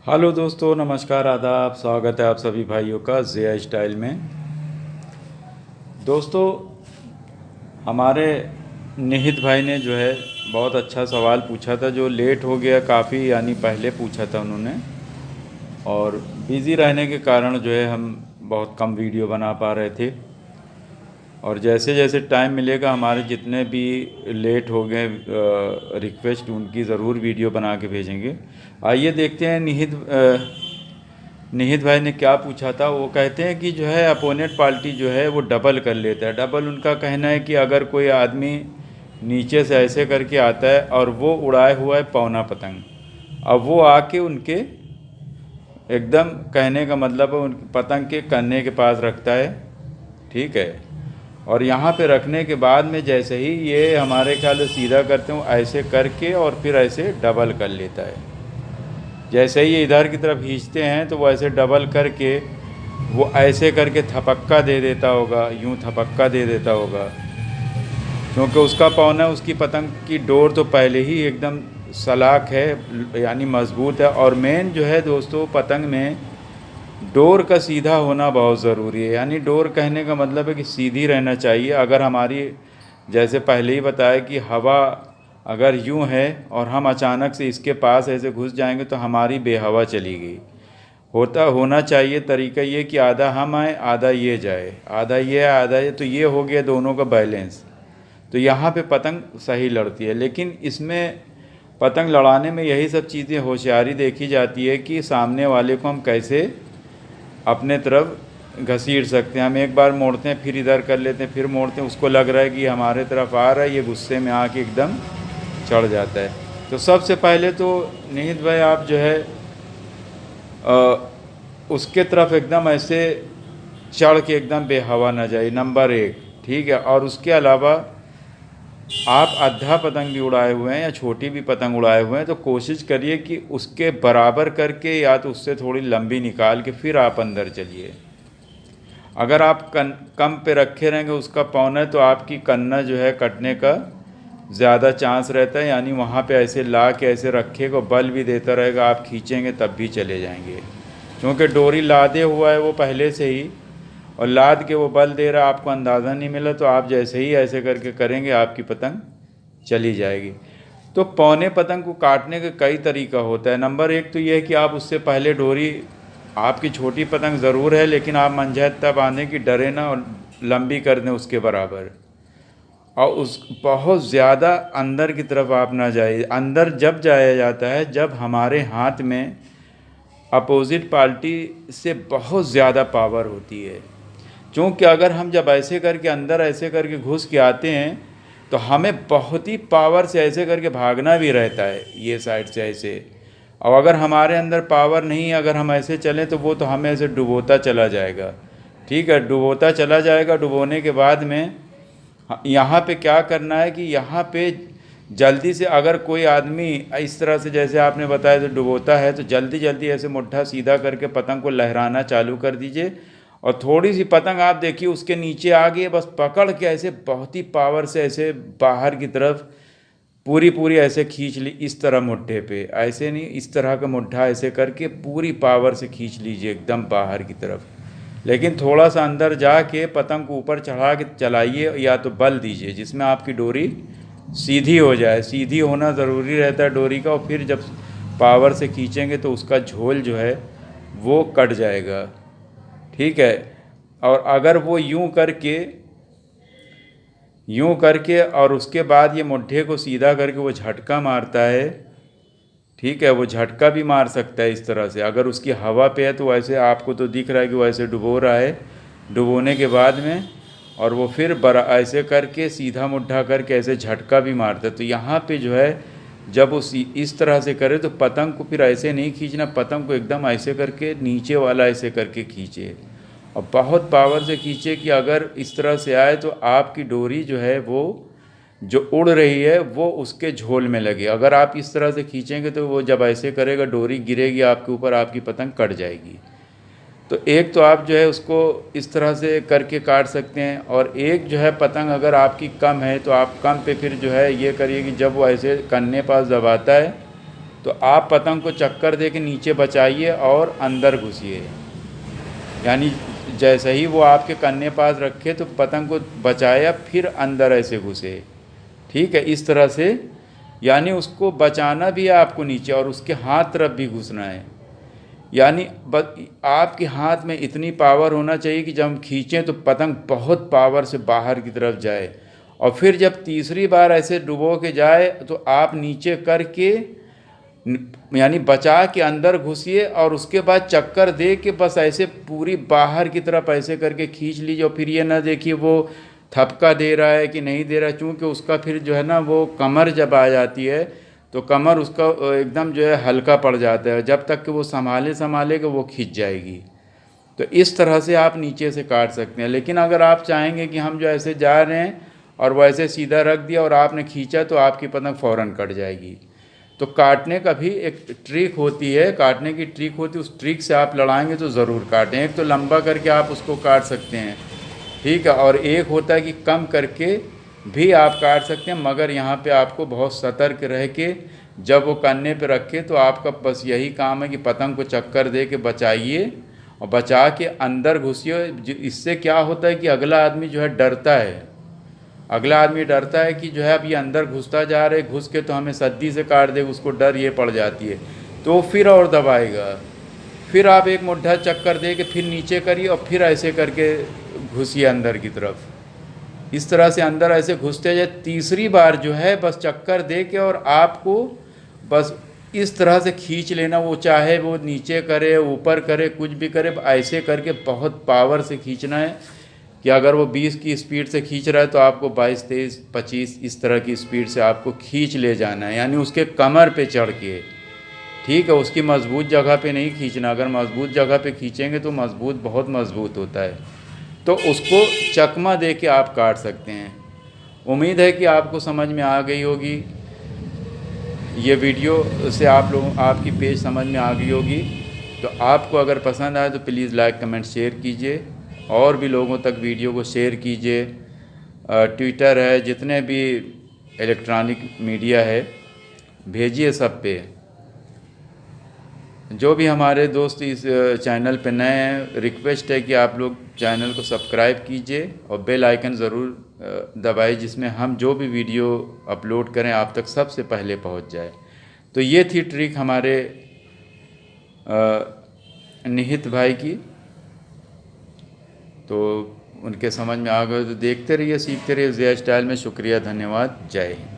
Hello दोस्तों, नमस्कार, आदाब। स्वागत है आप सभी भाइयों का ज़िया स्टाइल में। दोस्तों, हमारे निहित भाई ने जो है बहुत अच्छा सवाल पूछा था, जो लेट हो गया काफ़ी, यानी पहले पूछा था उन्होंने। और बिज़ी रहने के कारण जो है हम बहुत कम वीडियो बना पा रहे थे। और जैसे जैसे टाइम मिलेगा हमारे जितने भी लेट हो गए रिक्वेस्ट, उनकी ज़रूर वीडियो बना के भेजेंगे। आइए देखते हैं निहित भाई ने क्या पूछा था। वो कहते हैं कि जो है अपोनेंट पार्टी जो है वो डबल कर लेता है। डबल उनका कहना है कि अगर कोई आदमी नीचे से ऐसे करके आता है और वो उड़ाए हुआ है पौना पतंग, अब वो आके उनके एकदम, कहने का मतलब है, उन पतंग के कन्ने के पास रखता है। ठीक है। और यहाँ पे रखने के बाद में जैसे ही ये हमारे ख्याल से सीधा करते हो ऐसे करके और फिर ऐसे डबल कर लेता है। जैसे ही ये इधर की तरफ खींचते हैं तो वो ऐसे डबल करके वो ऐसे करके थपक्का दे देता होगा, यूं थपक्का दे देता होगा, क्योंकि उसका पौना, उसकी पतंग की डोर तो पहले ही एकदम सलाख है, यानी मजबूत है। और मेन जो है दोस्तों, पतंग में डोर का सीधा होना बहुत ज़रूरी है। यानी डोर कहने का मतलब है कि सीधी रहना चाहिए। अगर हमारी, जैसे पहले ही बताया कि हवा अगर यूं है और हम अचानक से इसके पास ऐसे घुस जाएंगे तो हमारी बेहवा चली गई। होना चाहिए तरीका ये कि आधा हम आए, आधा ये जाए, आधा ये आए, आधा ये, तो ये हो गया दोनों का बैलेंस। तो यहाँ पे पतंग सही लड़ती है। लेकिन इसमें पतंग लड़ाने में यही सब चीज़ें होशियारी देखी जाती है कि सामने वाले को हम कैसे अपने तरफ घसीट सकते हैं। हम एक बार मोड़ते हैं, फिर इधर कर लेते हैं, फिर मोड़ते हैं, उसको लग रहा है कि हमारे तरफ आ रहा है, ये गुस्से में आके एकदम चढ़ जाता है। तो सबसे पहले तो निहित भाई आप जो है उसके तरफ एकदम ऐसे चढ़ के एकदम बेहवा न जाए, नंबर एक। ठीक है। और उसके अलावा आप आधा पतंग भी उड़ाए हुए हैं या छोटी भी पतंग उड़ाए हुए हैं तो कोशिश करिए कि उसके बराबर करके या तो उससे थोड़ी लंबी निकाल के फिर आप अंदर चलिए। अगर आप कम पे रखे रहेंगे उसका पौना, तो आपकी कन्ना जो है कटने का ज़्यादा चांस रहता है। यानी वहाँ पे ऐसे ला के ऐसे रखेगा, बल भी देता रहेगा, आप खींचेंगे तब भी चले जाएंगे, क्योंकि डोरी लादे हुआ है वो पहले से ही, और लाद के वो बल दे रहा, आपको अंदाज़ा नहीं मिला, तो आप जैसे ही ऐसे करके करेंगे आपकी पतंग चली जाएगी। तो पौने पतंग को काटने का कई तरीका होता है। नंबर एक तो ये है कि आप उससे पहले डोरी, आपकी छोटी पतंग ज़रूर है लेकिन आप मंझा इतना बांधें कि डरे ना, और लंबी कर दें उसके बराबर। और उस बहुत ज़्यादा अंदर की तरफ आप ना जाइए। अंदर जब जाया जाता है जब हमारे हाथ में अपोजिट पार्टी से बहुत ज़्यादा पावर होती है। क्योंकि अगर हम जब ऐसे करके अंदर ऐसे करके घुस के आते हैं तो हमें बहुत ही पावर से ऐसे करके भागना भी रहता है, ये साइड से ऐसे। और अगर हमारे अंदर पावर नहीं है, अगर हम ऐसे चलें तो वो तो हमें ऐसे डुबोता चला जाएगा। ठीक है, डुबोता चला जाएगा। डुबोने के बाद में यहाँ पे क्या करना है कि यहाँ पे जल्दी से, अगर कोई आदमी इस तरह से जैसे आपने बताया तो डुबोता है, तो जल्दी जल्दी ऐसे मुट्ठा सीधा करके पतंग को लहराना चालू कर दीजिए। और थोड़ी सी पतंग आप देखिए उसके नीचे आ गई, बस पकड़ के ऐसे बहुत ही पावर से ऐसे बाहर की तरफ पूरी पूरी ऐसे खींच ली, इस तरह मुट्ठे पे, ऐसे नहीं, इस तरह का मुट्ठा ऐसे करके पूरी पावर से खींच लीजिए एकदम बाहर की तरफ। लेकिन थोड़ा सा अंदर जाके पतंग को ऊपर चढ़ा के चलाइए, या तो बल दीजिए जिसमें आपकी डोरी सीधी हो जाए। सीधी होना ज़रूरी रहता है डोरी का, और फिर जब पावर से खींचेंगे तो उसका झोल जो है वो कट जाएगा। ठीक है। और अगर वो यूं करके और उसके बाद ये मुट्ठे को सीधा करके वो झटका मारता है। ठीक है, वो झटका भी मार सकता है इस तरह से। अगर उसकी हवा पे है तो ऐसे आपको तो दिख रहा है कि वो ऐसे डुबो रहा है, डुबोने के बाद में, और वो फिर बड़ा ऐसे करके सीधा मुट्ठा करके ऐसे झटका भी मारता है। तो यहाँ पे जो है जब वो इस तरह से करे तो पतंग को फिर ऐसे नहीं खींचना, पतंग को एकदम ऐसे करके नीचे वाला ऐसे करके खींचे, और बहुत पावर से खींचे कि अगर इस तरह से आए तो आपकी डोरी जो है वो जो उड़ रही है वो उसके झोल में लगे। अगर आप इस तरह से खींचेंगे तो वो जब ऐसे करेगा डोरी गिरेगी आपके ऊपर, आपकी पतंग कट जाएगी। तो एक तो आप जो है उसको इस तरह से करके काट सकते हैं। और एक जो है पतंग अगर आपकी कम है तो आप कम पे फिर जो है ये करिए कि जब वो ऐसे कन्ने पास दबाता है तो आप पतंग को चक्कर दे के नीचे बचाइए और अंदर घुसिए, यानी जैसे ही वो आपके कन्ने पास रखे तो पतंग को बचाया, फिर अंदर ऐसे घुसे। ठीक है, इस तरह से, यानी उसको बचाना भी है आपको नीचे और उसके हाथ तरफ भी घुसना है। यानी आपके हाथ में इतनी पावर होना चाहिए कि जब हम खींचें तो पतंग बहुत पावर से बाहर की तरफ जाए, और फिर जब तीसरी बार ऐसे डुबो के जाए तो आप नीचे करके यानी बचा के अंदर घुसिए और उसके बाद चक्कर दे के बस ऐसे पूरी बाहर की तरफ ऐसे करके खींच लीजिए। और फिर ये ना देखिए वो थपका दे रहा है कि नहीं दे रहा है, चूँकि उसका फिर जो है ना वो कमर जब आ जाती है तो कमर उसका एकदम जो है हल्का पड़ जाता है, जब तक कि वो संभाले कि वो खींच जाएगी। तो इस तरह से आप नीचे से काट सकते हैं। लेकिन अगर आप चाहेंगे कि हम जो ऐसे जा रहे हैं और वो ऐसे सीधा रख दिया और आपने खींचा तो आपकी पतंग फ़ौरन कट जाएगी। तो काटने का भी एक ट्रिक होती है, काटने की ट्रिक होती है, उस ट्रिक से आप लड़ाएंगे तो ज़रूर काटें। एक तो लंबा करके आप उसको काट सकते हैं, ठीक है, और एक होता है कि कम करके भी आप काट सकते हैं, मगर यहाँ पे आपको बहुत सतर्क रह के जब वो कन्ने पे रखे तो आपका बस यही काम है कि पतंग को चक्कर दे के बचाइए और बचा के अंदर घुसिए। इससे क्या होता है कि अगला आदमी जो है डरता है, अगला आदमी डरता है कि जो है अब ये अंदर घुसता जा रहे, घुस के तो हमें सद्दी से काट दे, उसको डर ये पड़ जाती है, तो फिर और दबाएगा। फिर आप एक मुट्ठा चक्कर दे के फिर नीचे करिए और फिर ऐसे करके घुसिए अंदर की तरफ। इस तरह से अंदर ऐसे घुसते जाए, तीसरी बार जो है बस चक्कर दे के और आपको बस इस तरह से खींच लेना, वो चाहे वो नीचे करे ऊपर करे कुछ भी करे, ऐसे करके बहुत पावर से खींचना है कि अगर वो 20 की स्पीड से खींच रहा है तो आपको 22, 23, 25 इस तरह की स्पीड से आपको खींच ले जाना है, यानी उसके कमर पे चढ़ के। ठीक है, उसकी मजबूत जगह पे नहीं खींचना, अगर मजबूत जगह पे खींचेंगे तो मजबूत बहुत मजबूत होता है, तो उसको चकमा दे के आप काट सकते हैं। उम्मीद है कि आपको समझ में आ गई होगी, ये वीडियो से आप लोगों आपकी पेज समझ में आ गई होगी। तो आपको अगर पसंद आए तो प्लीज़ लाइक कमेंट शेयर कीजिए, और भी लोगों तक वीडियो को शेयर कीजिए। ट्विटर है, जितने भी इलेक्ट्रॉनिक मीडिया है भेजिए सब पे। जो भी हमारे दोस्त इस चैनल पे नए हैं, रिक्वेस्ट है कि आप लोग चैनल को सब्सक्राइब कीजिए और बेल आइकन ज़रूर दबाइए, जिसमें हम जो भी वीडियो अपलोड करें आप तक सबसे पहले पहुंच जाए। तो ये थी ट्रिक हमारे निहित भाई की, तो उनके समझ में आ गए तो देखते रहिए, सीखते रहिए ज़िया स्टाइल में। शुक्रिया, धन्यवाद, जय हिंद।